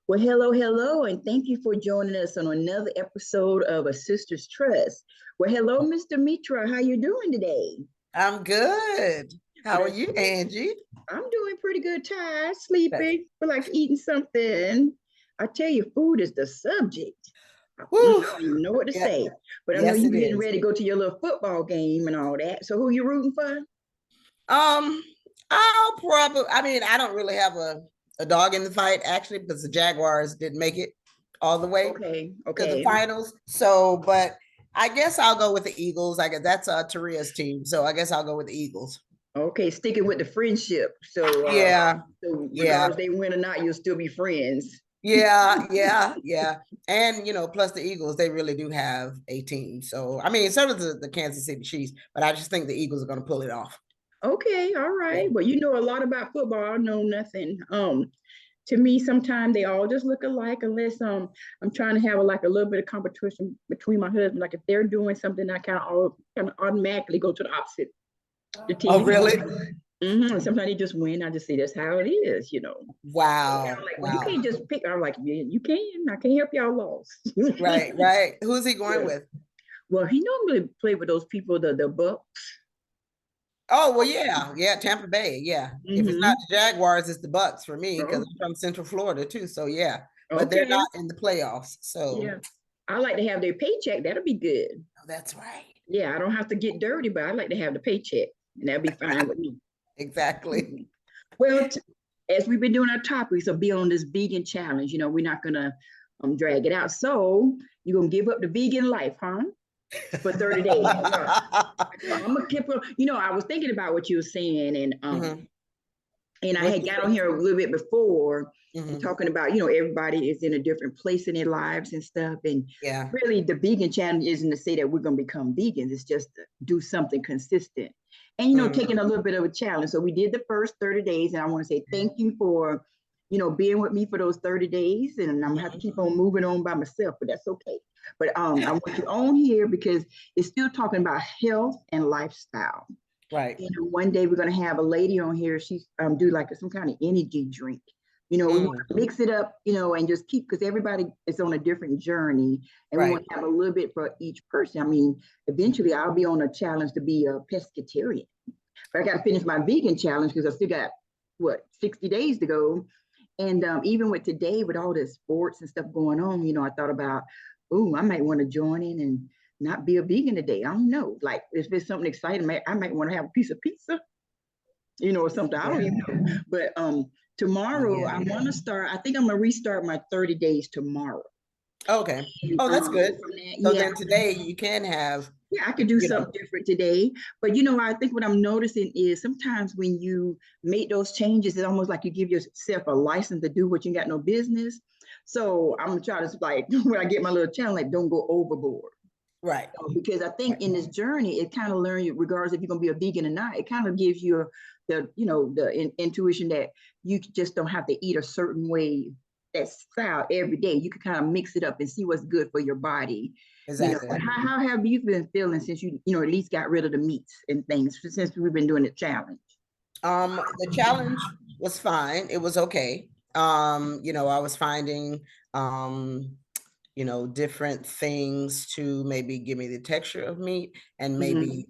Well, hello, hello, and thank you for joining us on another episode of A Sister's Trust. Well, hello, Mr. Mitra. How you doing today? I'm good. Well, How are that's you, good. Angie? I'm doing pretty good. Tired, That's sleepy, feel like eating something. I tell you, food is the subject. I whoo. don't even know what to Yeah, say, but I know yes, you it getting is. ready to go to your little football game and all that. So, who you rooting for? Um, I'll probably I don't really have a dog in the fight actually because the Jaguars didn't make it all the way Okay, to the okay, finals. So, but I guess I'll go with the Eagles. I guess that's Taria's team. So I guess I'll go with the Eagles. okay. Sticking with the friendship. Yeah, So yeah. regardless they win or not, you'll still be friends. Yeah. And plus the Eagles, they really do have a team. So so does the Kansas City Chiefs, but I just think the Eagles are gonna pull it off. Okay, all Yeah. right. Well, you know a lot about football. I know nothing. To me, sometimes they all just look alike, unless I'm trying to have like a little bit of competition between my husband. Like if they're doing something, I kind of automatically go to the opposite the Oh, team. really? Sometimes they just win. I just say that's how it is. They kind Wow. of like, well, you Wow. can't just pick. I'm like, yeah, you can. I can't help y'all lost. Right, right. Who's he going Yeah. with? Well, he normally play with those people, the Bucks. Oh, well, yeah, Tampa Bay. Yeah. If it's not Mm-hmm. the Jaguars, it's the Bucks for me because Oh, I'm from Central Florida too. So yeah. But they're okay. not in the playoffs. So Yeah. I like to have their paycheck. That'll be good. oh, that's right. Yeah, I don't have to get dirty, but I like to have the paycheck, and that'll be fine with me. Exactly. Mhm. Well, as we've been doing our topics of being on this vegan challenge, we're not gonna drag it out. So you're gonna give up the vegan life, huh? For 30 days. Well, I'm gonna keep. I was thinking about what you were saying, Mhm. and I What had you got on here a little bit before and Mhm. talking about, everybody is in a different place in their lives and stuff. And Yeah. really, the vegan challenge isn't to say that we're going to become vegans, it's just to do something consistent and, Mhm. taking a little bit of a challenge. So we did the first 30 days, and I want to say thank you for, being with me for those 30 days. And I'm going to have to keep on moving on by myself, but that's okay. But I want you on here because it's still talking about health and lifestyle. Right. One day we're gonna have a lady on here. She's do like some kind of energy drink. We want Mm. to mix it up, and just keep because everybody is on a different journey, and we Right. want to have a little bit for each person. I mean, eventually I'll be on a challenge to be a pescatarian, but I got to finish my vegan challenge because I still got 60 days to go. And even with today, with all the sports and stuff going on, I thought about, oh, I might want to join in and not be a vegan today. I don't know. Like, if there's something exciting, I might want to have a piece of pizza, or something. I don't Yeah. even know. But tomorrow, Yeah. I want to start. I think I'm gonna restart my 30 days tomorrow. Okay. And, Oh, that's go good. from that. So Yeah, then today you can have, yeah, I could do you something know, different today. But I think what I'm noticing is sometimes when you make those changes, it's almost like you give yourself a license to do what you got no business. So I'm gonna try to like when I get my little challenge, like don't go overboard. right. Because I think Right. in this journey, it kind of learns you, regardless if you're gonna be a vegan or not, it kind of gives you the intuition that you just don't have to eat a certain way that style every day. You can kind of mix it up and see what's good for your body. Exactly. But how have you been feeling since at least got rid of the meats and things since we've been doing the challenge? The challenge was fine. It was okay. I was finding different things to maybe give me the texture of meat and Mm-hmm. maybe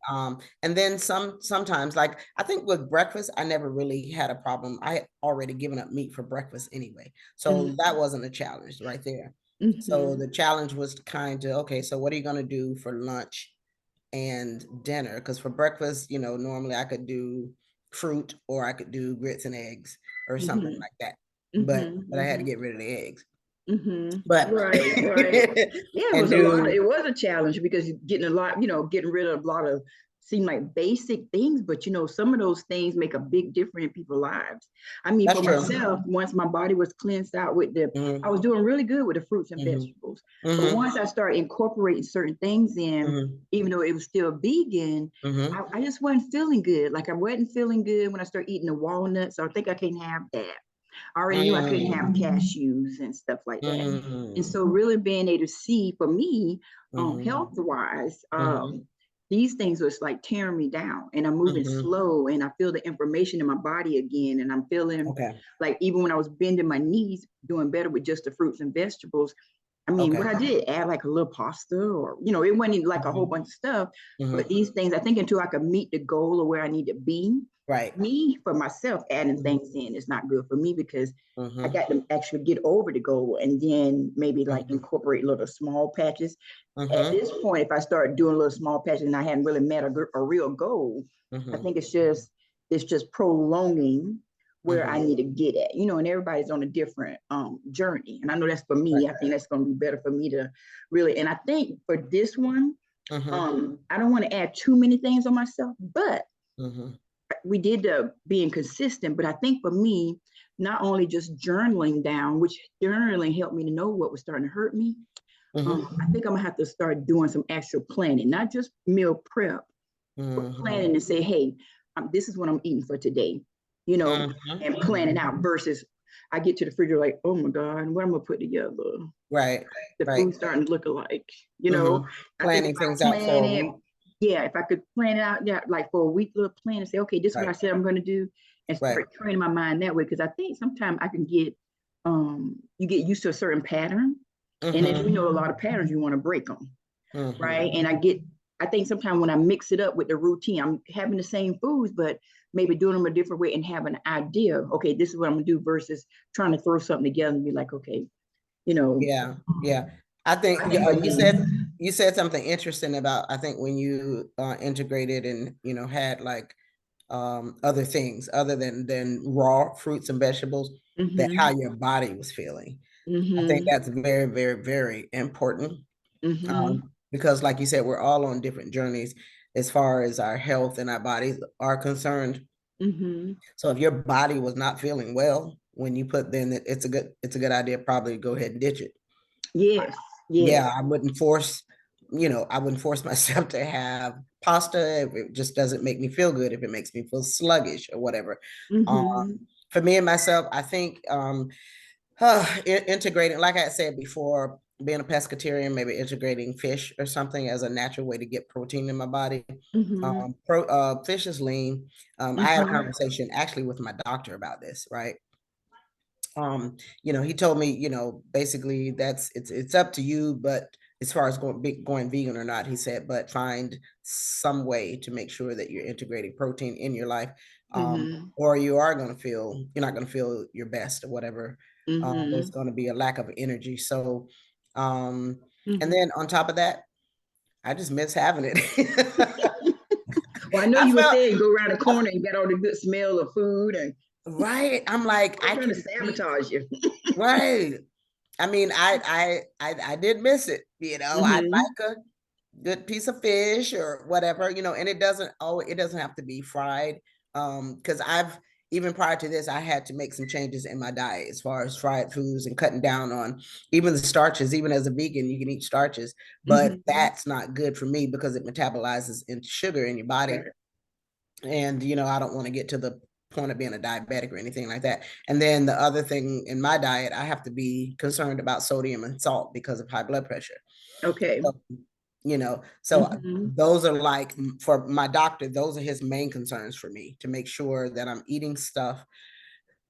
and then sometimes like I think with breakfast I never really had a problem. I had already given up meat for breakfast anyway. So that wasn't a challenge right there. So Mm-hmm. the challenge was kind of okay, so what are you going to do for lunch and dinner? Because for breakfast, normally I could do fruit or I could do grits and eggs or something Mm-hmm. like that. But I had to Mm-hmm. get rid of the eggs. Mm-hmm. But Right, right. Yeah, it and was a lot. do It was a challenge because you're getting a lot, getting rid of a lot of seem like basic things, but some of those things make a big difference in people's lives. I mean, that's for true. myself, once my body was cleansed out I Hmm. was doing really good with the fruits and Hmm. vegetables. But Hmm. once I started incorporating certain things in, Hmm. even though it was still vegan, Hmm. I just wasn't feeling good. Like I wasn't feeling good when I started eating the walnuts. So I think I can't have that. I already knew I couldn't have cashews and stuff like that. And Hmm. so really being able to see for me, Hmm. health wise, Hmm. these things was like tearing me down, and I'm moving Mm-hmm. slow, and I feel the information in my body again, and I'm feeling Okay. like even when I was bending my knees, doing better with just the fruits and vegetables. I mean, what Okay. I did, add like a little pasta, or it wasn't like a whole Mm-hmm. bunch of stuff, but Mm-hmm. these things, I think until I could meet the goal of where I need to be, Right. me for myself, adding Mm-hmm. things in is not good for me, because I Mm-hmm. got to actually get over the goal and then maybe like Mm-hmm. incorporate little small patches. At Mm-hmm. this point, if I start doing little small patches and I hadn't really met a real goal, I Mm-hmm. think it's just prolonging where I Mm-hmm. need to get at, and everybody's on a different journey. And I know that's for Right. me. I think that's going to be better for me to really. And I think for this one, Mm-hmm. I don't want to add too many things on myself, but Mm-hmm. we did the being consistent. But I think for me, not only just journaling down, which journaling helped me to know what was starting to hurt me. Mm-hmm. I think I'm gonna have to start doing some actual planning, not just meal prep, but Mm-hmm. planning and say, hey, this is what I'm eating for today, you know, Mm-hmm. and planning out versus I get to the fridge like, oh my God, what am I gonna put together? Right. The Right. food's starting to look alike, you know. Mm-hmm. I think if Planning I things out for plan a it, week. yeah, if I could plan it out, yeah, like for a week little plan and say, okay, this is what I Right. said I'm gonna do, and Right. start training my mind that way. Because I think sometimes I can get you get used to a certain pattern. And as Mm-hmm. we know, a lot of patterns you want to break them, Mm-hmm. right? And I think sometimes when I mix it up with the routine, I'm having the same foods, but maybe doing them a different way and have an idea. Okay, this is what I'm gonna do versus trying to throw something together and be like, okay, you know. Yeah. Yeah. I So I think think for you said something interesting about, I think when you integrated and had like other things other than raw fruits and vegetables, that how mm-hmm, your body was feeling. I think mm-hmm, that's very, very, very important. mm-hmm, Because like you said, we're all on different journeys as far as our health and our bodies are concerned. mm-hmm. So if your body was not feeling well when you put, then it's a good idea probably to go ahead and ditch it. Yes, yes. Yeah, I wouldn't force myself to have pasta if it just doesn't make me feel good, if it makes me feel sluggish or whatever. Um, Mm-hmm, for me and myself, I think integrating, like I said before, being a pescatarian, maybe integrating fish or something as a natural way to get protein in my body. mm-hmm, Fish is lean. I had a mm-hmm. conversation actually with my doctor about this, right? He told me, basically it's up to you, but as far as going vegan or not, he said, but find some way to make sure that you're integrating protein in your life, Mm-hmm. or you're not going to feel your best or whatever. There's Mm-hmm. going to be a lack of energy. So, and Mm-hmm. then on top of that, I just miss having it. Well, I know I you were felt saying go around the corner and you got all the good smell of food, and right. I'm like, they're I trying to can eat sabotage you. right. I mean, I did miss it. I'd Mm-hmm. like a good piece of fish or whatever, and it doesn't have to be fried. Because I've even prior to this, I had to make some changes in my diet as far as fried foods and cutting down on even the starches. Even as a vegan, you can eat starches, but Mm-hmm. that's not good for me because it metabolizes into sugar in your body. Right. And I don't want to get to the point of being a diabetic or anything like that. And then the other thing in my diet, I have to be concerned about sodium and salt because of high blood pressure. Okay. So, so Mm-hmm. those are like, for my doctor, those are his main concerns for me, to make sure that I'm eating stuff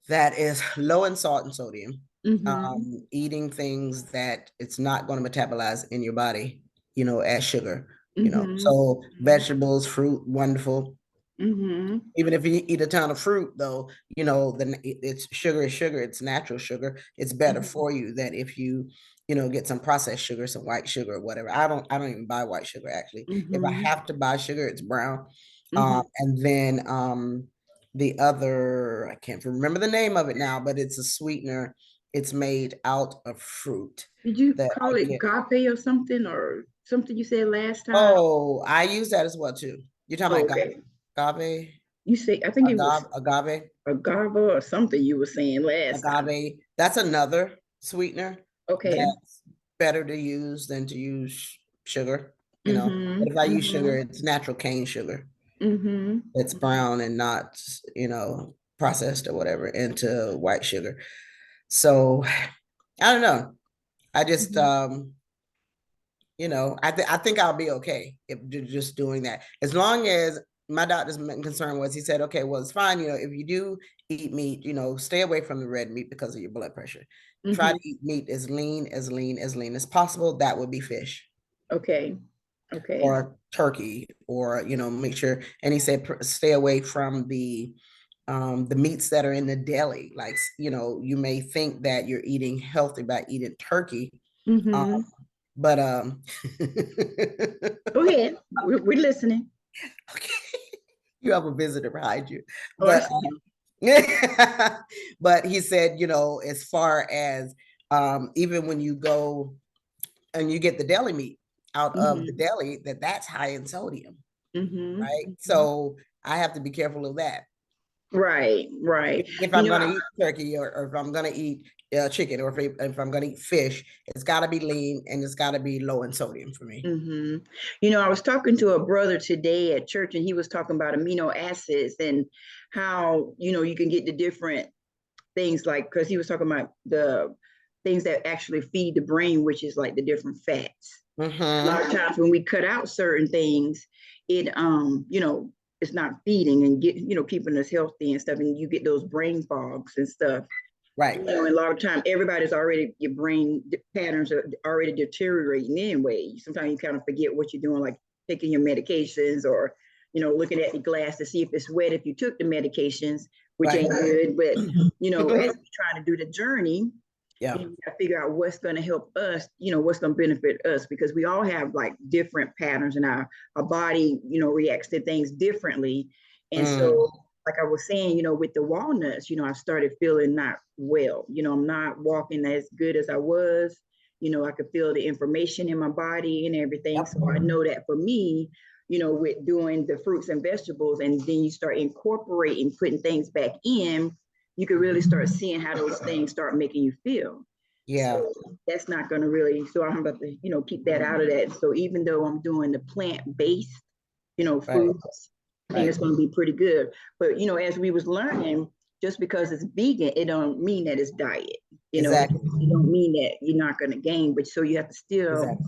that is low in salt and sodium, Mm-hmm. eating things that it's not going to metabolize in your body, as sugar, Mm-hmm. so vegetables, fruit, wonderful. Mm-hmm. Even if you eat a ton of fruit, though, then it's sugar is sugar. It's natural sugar. It's better Mm-hmm. for you than if you, get some processed sugar, some white sugar or whatever. I don't even buy white sugar actually. If I Mm-hmm. have to buy sugar, it's brown. Mm-hmm. And then the other, I can't remember the name of it now, but it's a sweetener. It's made out of fruit Did you that I call it get. gape or something you said last time? Oh, I use that as well too. You're talking Oh, about okay. agave, You say I think it was agave. agave or something you were saying last time. Agave, that's another sweetener Okay. that's better to use than to use sugar. But Mm-hmm. if I use sugar, Mm-hmm. it's natural cane sugar. Mm-hmm. It's brown and not, processed or whatever into white sugar. So I don't know. I just Mm-hmm. you know, I think I'll be okay if just doing that. As long as my doctor's main concern was, he said, okay, well, it's fine. You know, if you do eat meat, you know, stay away from the red meat because of your blood pressure. Try Mhm. to eat meat as lean, as lean, as lean as possible. That would be fish Okay. Okay. or turkey, or, you know, make sure. And he said, stay away from the meats that are in the deli. Like, you know, you may think that you're eating healthy by eating turkey. Um, Mhm. but Go ahead. We're listening. okay, you have a visitor behind you. Oh, I But see him. but he said, you know, as far as even when you go and you get the deli meat out of the Mhm. deli, that's high in sodium, Mhm. right? Mhm. So I have to be careful of that. Right. Right. If You I'm know. going to eat turkey, or if I'm going to eat chicken, or if I'm going to eat fish, it's got to be lean and it's got to be low in sodium for me. Hmm. You know, I was talking to a brother today at church, and he was talking about amino acids and how, you can get the different things, like, because he was talking about the things that actually feed the brain, which is like the different fats. A lot Mm-hmm. of times when we cut out certain things, it's not feeding and keeping us healthy and stuff, and you get those brain fogs and stuff. Right. And a lot of time, your brain patterns are already deteriorating anyway. Sometimes you kind of forget what you're doing, like taking your medications, or, looking at the glass to see if it's wet if you took the medications, which Right. ain't good. But, as we're trying to do the journey, Yeah. we got to figure out what's going to help us, what's going to benefit us, because we all have like different patterns, and our body, reacts to things differently. And Mm. so, like I was saying, with the walnuts, I started feeling not well. I'm not walking as good as I was. I could feel the inflammation in my body and everything. Yep. So I know that for me, with doing the fruits and vegetables, and then you start incorporating, putting things back in, you could really start seeing how those things start making you feel. Yeah. So that's not going to really, so I'm about to, keep that out of that. So even though I'm doing the plant-based, Right. foods, I think Right. it's going to be pretty good. But, as we was learning, just because it's vegan, it don't mean that it's diet. It Exactly. don't mean that you're not going to gain, but so you have to still, Exactly.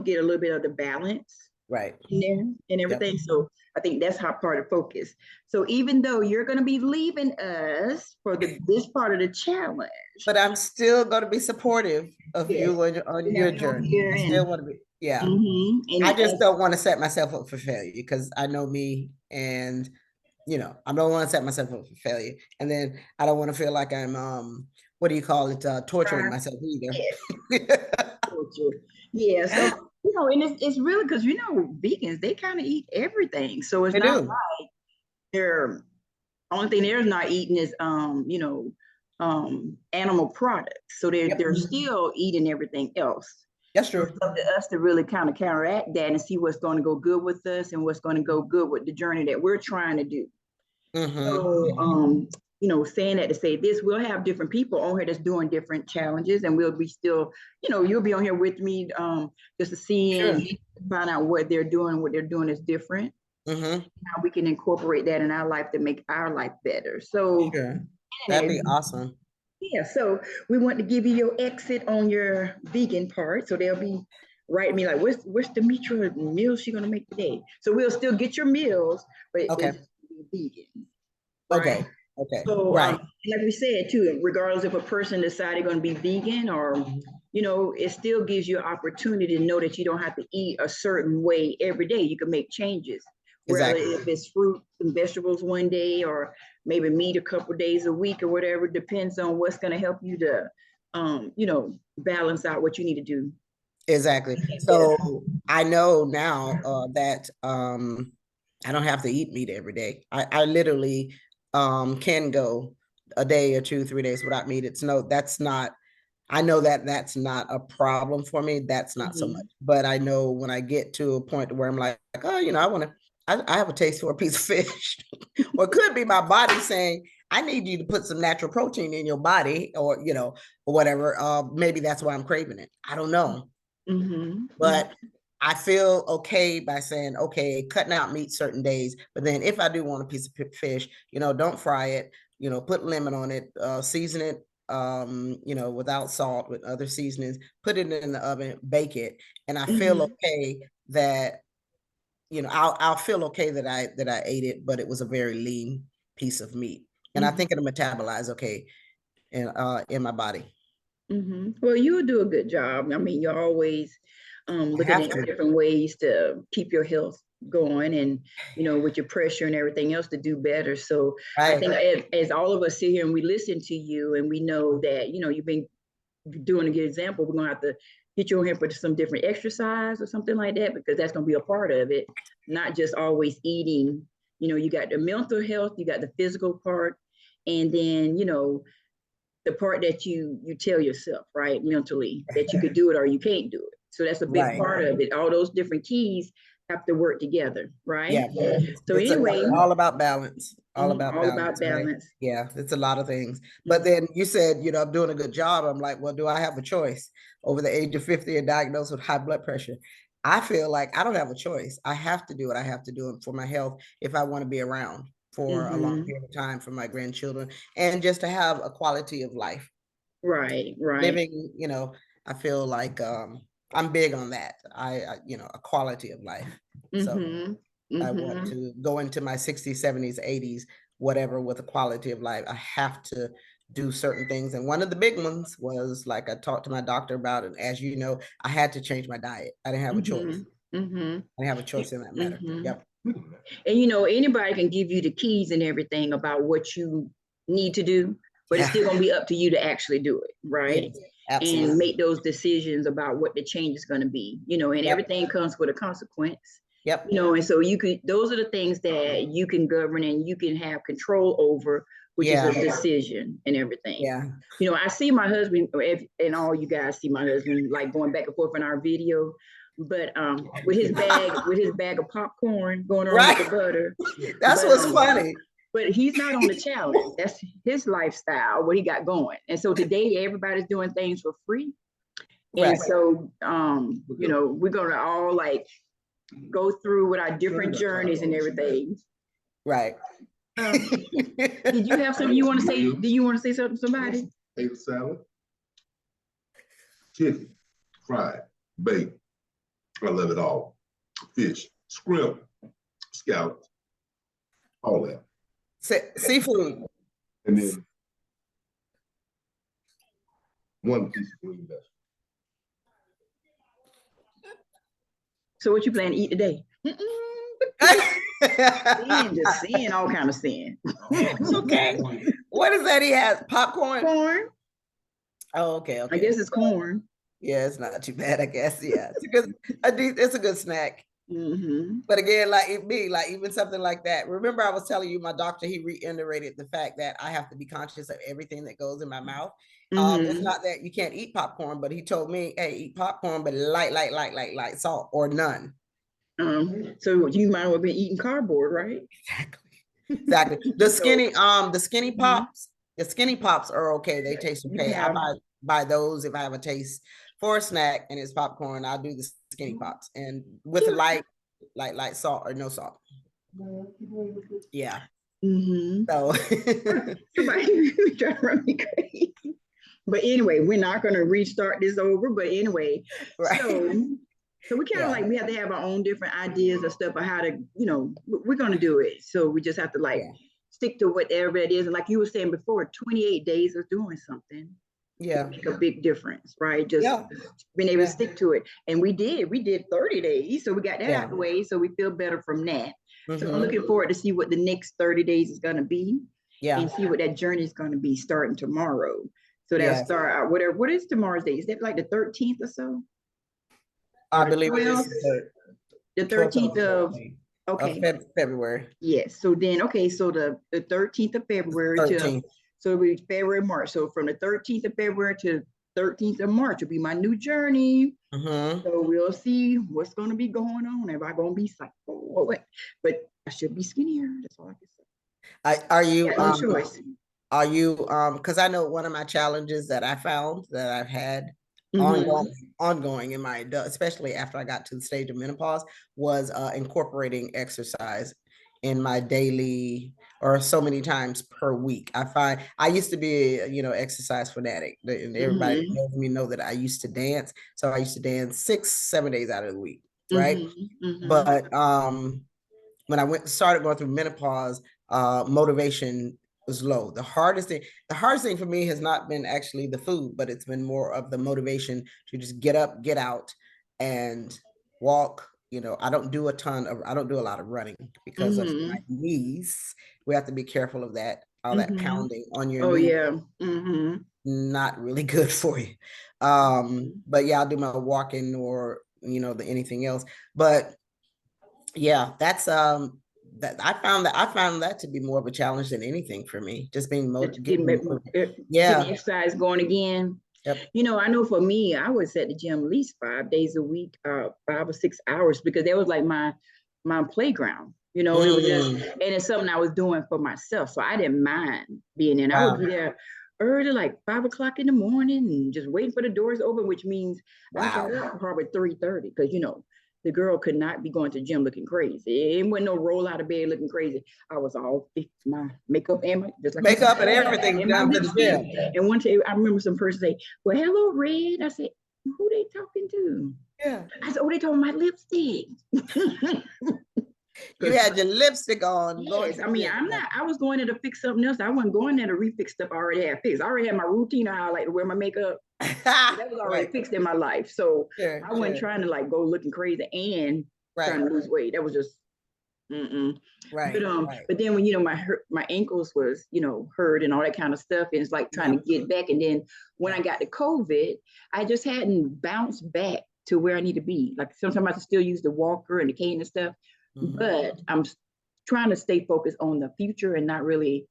get a little bit of the balance Right. in there and Yep. everything. So I think that's how part of focus. So even though you're going to be leaving us for this part of the challenge, But I'm still going to be supportive of yes, you on you have your to go journey. here I and still want to be, yeah. I and just as don't want to set myself up for failure, because I know me, and I don't want to set myself up for failure. And then I don't want to feel like I'm what do you call it? Torturing myself either. yes, culture. Yeah. So and it's really because vegans, they kind of eat everything. So it's I not do. like they're only thing they're not eating is animal products. So they're Yep. still eating everything else. That's So true. it's up to us to really kind of counteract that and see what's going to go good with us and what's going to go good with the journey that we're trying to do. Mm-hmm. So, saying that to say this, we'll have different people on here that's doing different challenges, and we'll be still, you'll be on here with me, just to see Sure. and find out what they're doing. What they're doing is different. Mm-hmm. How we can incorporate that in our life to make our life better. So, Sure. That'd be awesome. yeah, so we want to give you your exit on your vegan part. So they'll be writing me like, what's Demetra meal she gonna make today? So we'll still get your meals, but Okay. it's vegan, right? Okay. Okay. So Right. like we said too, regardless if a person decided going to be vegan or, it still gives you an opportunity to know that you don't have to eat a certain way every day. You can make changes, whether Exactly. if it's fruit and vegetables one day or maybe meat a couple days a week or whatever. Depends on what's going to help you to, balance out what you need to do. Exactly. Yes. So I know now that I don't have to eat meat every day. I literally can go a day or 2, 3 days without meat. That's not, I know that that's not a problem for me. That's not so much. Mhm. But I know when I get to a point where I'm like, oh, I want to, I have a taste for a piece of fish. Or it could be my body saying, I need you to put some natural protein in your body, or whatever. Maybe that's why I'm craving it. I don't know. Mhm. But I feel okay by saying, okay, cutting out meat certain days. But then if I do want a piece of fish, don't fry it, put lemon on it, season it you know, without salt, with other seasonings, put it in the oven, bake it, and I feel Mhm. okay that, you know, I'll feel okay that I ate it, but it was a very lean piece of meat, and I Mhm. think it'll metabolize okay in my body. Well, you would do a good job. I mean, you're always I looking have at to. different ways to keep your health going, and with your pressure and everything else to do better. So I Right. think as all of us sit here and we listen to you, and we know that you've been doing a good example, we're gonna have to get you on here for some different exercise or something like that, because that's gonna be a part of it. Not just always eating. You got the mental health, you got the physical part, and then the part that you tell yourself, right, mentally, that you could do it or you can't do it. So that's a big Right. part of it. All those different keys have to work together, right? Yeah. So It's anyway, all about balance. All about all about balance, right? balance. Yeah, it's a lot of things. But then you said, you know, I'm doing a good job. I'm like, well, do I have a choice over the age of 50 and diagnosed with high blood pressure? I feel like I don't have a choice. I have to do what I have to do for my health if I want to be around for a long Mm-hmm. period of time for my grandchildren and just to have a quality of life. Right, right. Living, you know, I feel like I'm big on that. You know, a quality of life. So Mm-hmm. I want Mm-hmm. to go into my 60s, 70s, 80s, whatever, with a quality of life. I have to do certain things. And one of the big ones was, like, I talked to my doctor about it. As you know, I had to change my diet. I didn't have a choice. Mm-hmm. Mm-hmm. I didn't have a choice in that matter. Mm-hmm. Yep. And anybody can give you the keys and everything about what you need to do, but it's Yeah. still gonna be up to you to actually do it, right? Yes, And absolutely. make those decisions about what the change is gonna be, and Yep. everything comes with a consequence. Yep. And so those are the things that you can govern and you can have control over, which is Yeah. a decision and everything. Yeah. I see my husband, and all you guys see my husband like going back and forth in our video, but with his bag of popcorn going around with the Right. butter. That's But what's funny. but he's not on the challenge. That's his lifestyle, what he got going. And so today everybody's doing things for free. And Right. so we're gonna all like go through with our different journeys and everything. Right. Did you have something you want to say? Do you want to say something to somebody? Potato salad, chicken, fried, baked. I love it all. Fish, shrimp, scallops, all that. Seafood. And then one piece of green vegetable. So what you plan to eat today? Just seeing all kind of sin. It's okay. What is that he has? Popcorn? Corn. Oh, okay. I guess it's corn. Yeah, it's not too bad, I guess. Yeah, it's a good snack. Mm-hmm. But again, like even something like that. Remember, I was telling you, my doctor, he reiterated the fact that I have to be conscious of everything that goes in my mouth. It's not that you can't eat popcorn, but he told me, hey, eat popcorn, but light salt or none. So you might have been eating cardboard, right? Exactly. The skinny pops, the skinny pops are okay. They taste okay. I buy those if I have a taste for a snack and it's popcorn. I'll do the skinny pops and with light salt or no salt. Yeah. Mm-hmm. So somebody trying to run me crazy. But anyway, we're not going to restart this over. But anyway, right. So we kind of like we have to have our own different ideas of stuff of how to, we're going to do it. So we just have to stick to whatever it is. And like you were saying before, 28 days of doing something. Yeah, make a big difference, right? Just being able to stick to it. And we did 30 days. So we got that out of the way. So we feel better from that. So I'm looking forward to see what the next 30 days is going to be. Yeah. And see what that journey is going to be starting tomorrow. So that'll start out whatever. What is tomorrow's date? Is that like the 13th or so? I believe it is the 13th of February. Yes. So then, so the 13th of February 13th. So it'll be February, March. So from the 13th of February to 13th of March will be my new journey. So we'll see what's going to be going on. Am I going to be psycho? But I should be skinnier. That's all I can say. Are you? No choice. Are you? Because I know one of my challenges that I found that I've had ongoing in my, especially after I got to the stage of menopause, was incorporating exercise in my daily or so many times per week. I find I used to be, you know, exercise fanatic, and everybody Mhm. knows me know that I used to dance. So I used to dance 6, 7 days out of the week, right? Mhm. Mhm. But when I started going through menopause, motivation was low. The hardest thing for me has not been actually the food, but it's been more of the motivation to just get up, get out, and walk. You know, I don't do a lot of running because of my Mhm. knees. We have to be careful of that. All that Mhm. pounding on your Oh knee, yeah. Mhm. not really good for you. But yeah, I'll do my walking or, you know, anything else. But yeah, that's that I found that to be more of a challenge than anything for me. Just being getting Getting yeah. exercise going again. Yep. You know, I know for me, I was at the gym at least 5 days a week, 5 or 6 hours, because that was like my playground. You know, it was just, Mm, and it's something I was doing for myself, so I didn't mind being in. I would wow. be there early, like 5 o'clock in the morning, and just waiting for the doors to open, which means I got Wow. up probably 3:30, because the girl could not be going to the gym looking crazy. It wasn't no roll out of bed looking crazy. I was all fixed, my makeup and my, just like you Makeup and said, everything and my done to the lipstick. gym. And one day I remember some person say, "Well, hello, Red." I said, "Who they talking to?" Yeah. I said, "Oh, they talking my lipstick." You had your lipstick on going Yes, to I the mean, gym. I was going there to fix something else. I wasn't going there to refix stuff I already had fixed. I already had my routine of how I like to wear my makeup. So that was already Right. fixed in my life. So Sure, I wasn't sure. trying to like go looking crazy and Right. trying to lose weight. That was just mm-mm. Right. Right. But then when my ankles was hurt and all that kind of stuff, and it's like trying Yeah. to get back. And then when I Yeah. got the COVID, I just hadn't bounced back to where I need to be. Like sometimes I still use the walker and the cane and stuff, but I'm trying to stay focused on the future and not really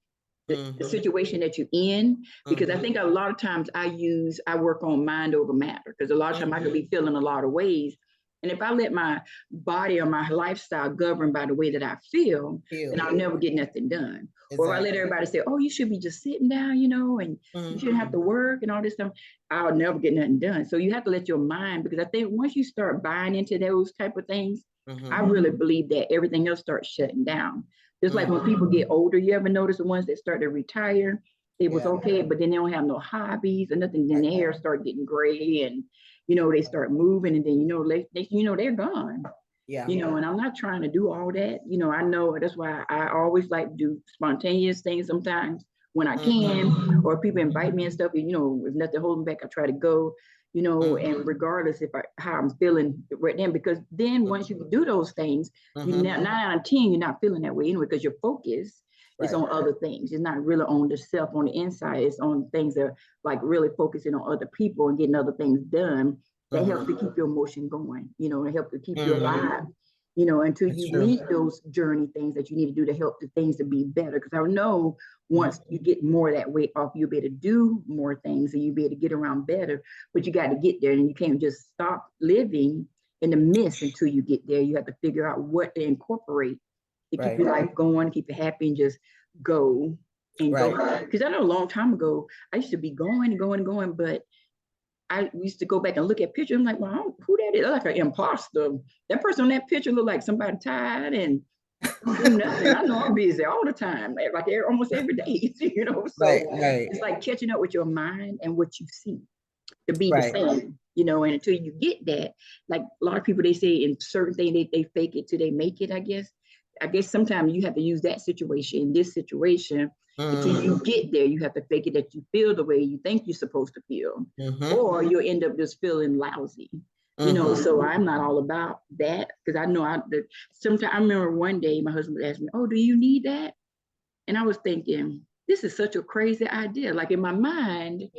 the situation that you're in, because I think a lot of times I work on mind over matter, because a lot of times I could be feeling a lot of ways. And if I let my body or my lifestyle govern by the way that I feel, then I'll never get nothing done. Or if I let Exactly. everybody say, "Oh, you should be just sitting down, and you shouldn't have to work and all this stuff," I'll never get nothing done. So you have to let your mind, because I think once you start buying into those type of things, I really believe that everything else starts shutting down. Just like when people get older, you ever notice the ones that start to retire, it was Yeah. okay, but then they don't have no hobbies or nothing. Then Right. their hair start getting gray, and they start moving, and then they're gone. Yeah. And I'm not trying to do all that. I know that's why I always like to do spontaneous things sometimes when I can, or people invite me and stuff. And, if nothing holding back, I try to go. And regardless if how I'm feeling right then, because then once you do those things, you 9 out of 10, you're not feeling that way anyway, because your focus is Right. on other things. It's not really on the self on the inside. It's on things that are like really focusing on other people and getting other things done. That helps to keep your emotion going, and help to keep you alive, until That's you true. meet those journey things that you need to do to help the things to be better. Because I know once you get more of that weight off, you'll be able to do more things and you'll be able to get around better. But you got to get there, and you can't just stop living in the mist until you get there. You have to figure out what to incorporate to keep Right. your life going, keep it happy, and just go and Right. go. Because I know a long time ago, I used to be going and going and going, but I used to go back and look at pictures. I'm like, well, who that is? Like an imposter. That person on that picture looked like somebody tired and don't do nothing. I know I'm busy all the time, like almost every day, Right. So Right. it's like catching up with your mind and what you see to be the Right. same, and until you get that, like a lot of people, they say in certain things, they fake it till they make it, I guess. Sometimes you have to use that situation, in this situation, until you get there, you have to fake it that you feel the way you think you're supposed to feel, or you'll end up just feeling lousy. So I'm not all about that, because I know sometimes I remember one day my husband asked me, "Oh, do you need that?" And I was thinking, this is such a crazy idea. Like in my mind,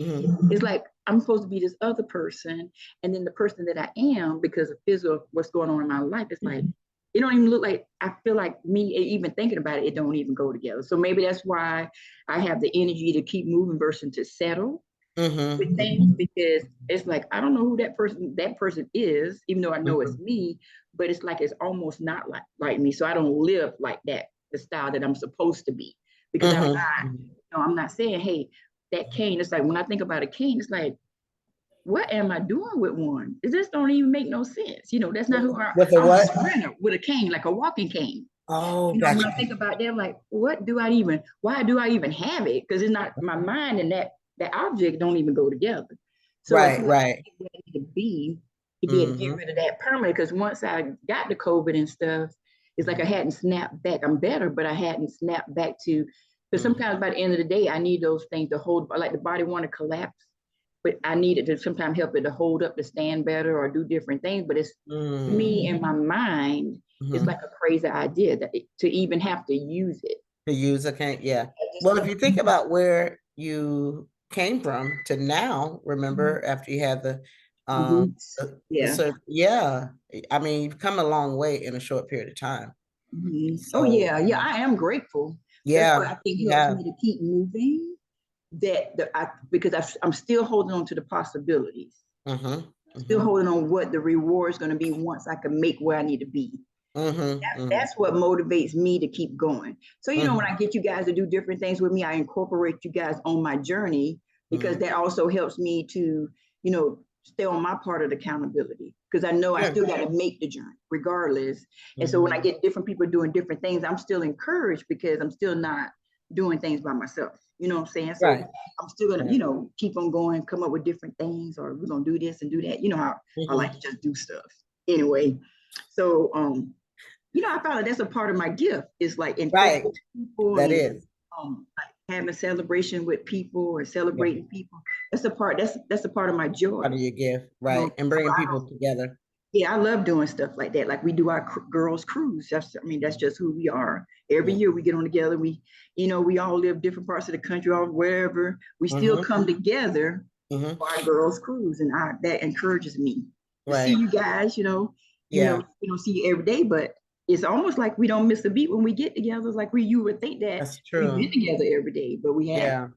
it's like I'm supposed to be this other person, and then the person that I am, because of physical what's going on in my life, it's like it don't even look like, I feel like me even thinking about it, it don't even go together. So maybe that's why I have the energy to keep moving versus to settle with things, because it's like I don't know who that person is, even though I know it's me, but it's like it's almost not like me. So I don't live like that, the style that I'm supposed to be, because I'm not saying, hey, that cane. It's like when I think about a cane, it's like, what am I doing with one? This don't even make no sense. That's not who With a I'm a what? sprinter with a cane, like a walking cane. Oh, You know, when gotcha. I think about that, I'm like, why do I even have it? Because it's not my mind and that object don't even go together. So Right, until I right. get where I need to be able to get Hmm. rid of that permanent, because once I got the COVID and stuff, it's like I hadn't snapped back. I'm better, but I hadn't snapped back to, because sometimes by the end of the day, I need those things to hold, like the body want to collapse, but I needed to sometimes help it to hold up, to stand better or do different things. But it's to me in my mind, it's like a crazy idea that to even have to use it. To use a can, yeah. I just Well, if don't. you think about where you came from to now, Mhm. remember after you had The roots. Yeah. yeah, I mean, you've come a long way in a short period of time. Oh So, yeah, yeah. I am grateful. That's what yeah, I think helps yeah. me to keep moving. Because I'm still holding on to the possibilities. Mm-hmm. Still Mm-hmm. holding on what the reward is going to be once I can make where I need to be. Mm-hmm. Mm-hmm. That's what motivates me to keep going. So, you know, when Mm-hmm. I get you guys to do different things with me, I incorporate you guys on my journey because Mm-hmm. that also helps me to, you know, stay on my part of the accountability because I know I Yeah. still got to make the journey regardless. And so when I Mm-hmm. get different people doing different things, I'm still encouraged because I'm still not doing things by myself. You know what I'm saying? So Right. I'm still gonna, Right. you know, keep on going, come up with different things, or we're gonna do this and do that. You know how I like Mm-hmm. to just do stuff. Anyway, so you know, I found that that's a part of my gift. It's like Right. incorporating people That and is. like having a celebration with people or Yeah. celebrating people. That's a part. That's a part of my joy. Part of your gift, You know, right? And so bringing people together. yeah, I love doing stuff like that. Like we do our girls cruise. I mean, that's just who we are. Every year we get on together. We, you know, we all live different parts of the country or wherever. We still Mm-hmm. come together Mm-hmm. for our girls cruise, and that encourages me to see Right. you guys. Yeah, We don't see you every day, but it's almost like we don't miss a beat when we get together. It's like you would think that that's we've been true. together every day, but we have. Yeah.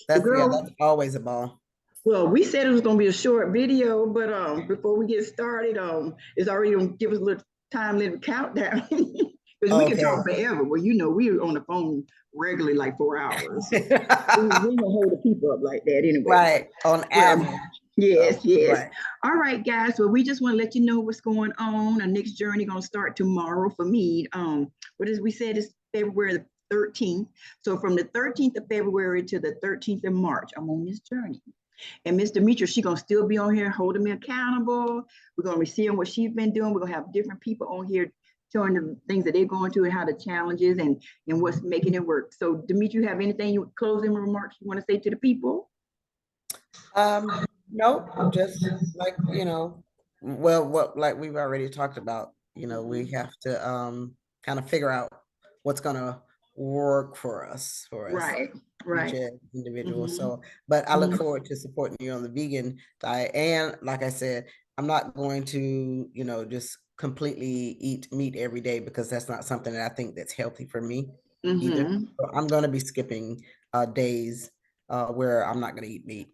The Yeah, girl, that's always a ball. well, we said it was gonna be a short video, but before we get started, it's already gonna give us a little time limit countdown because we can Okay. talk forever. Well, you know, we're on the phone regularly like 4 hours. We ain't gonna hold the people up like that anyway. Right. On Well, average. yes, So, yes. right. All right, guys. Well, we just want to let you know what's going on. Our next journey gonna start tomorrow for me. What is we said is February the 13th. So from the 13th of February to the 13th of March, I'm on this journey. And Miss Demetra, she's gonna still be on here holding me accountable. We're gonna be seeing what she's been doing. We're gonna have different people on here showing the things that they're going through and how the challenges and what's making it work. So Demetra, you have anything closing remarks you want to say to the people? Nope, just like, well, what like we've already talked about, we have to kind of figure out what's gonna work for us Right, each right. individual. Mm-hmm. So, but I look Mm-hmm. forward to supporting you on the vegan diet. And like I said, I'm not going to, just completely eat meat every day because that's not something that I think that's healthy for me either. Mm-hmm. So I'm going to be skipping days where I'm not going to eat meat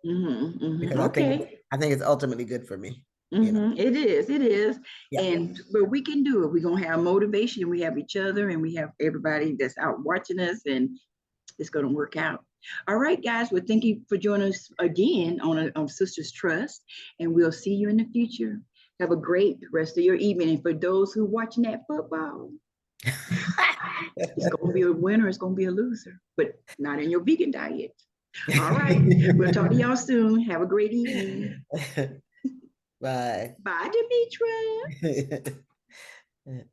Mm-hmm. Mm-hmm. because Okay. I think it's ultimately good for me. It is, it is. Yeah. But we can do it. We're gonna have motivation, we have each other, and we have everybody that's out watching us, and it's gonna work out. All right, guys. Well, thank you for joining us again on Sisters Trust, and we'll see you in the future. Have a great rest of your evening. And for those who watching that football, it's gonna be a winner, it's gonna be a loser, but not in your vegan diet. All right. We'll talk to y'all soon. Have a great evening. Bye. Bye, Demetra.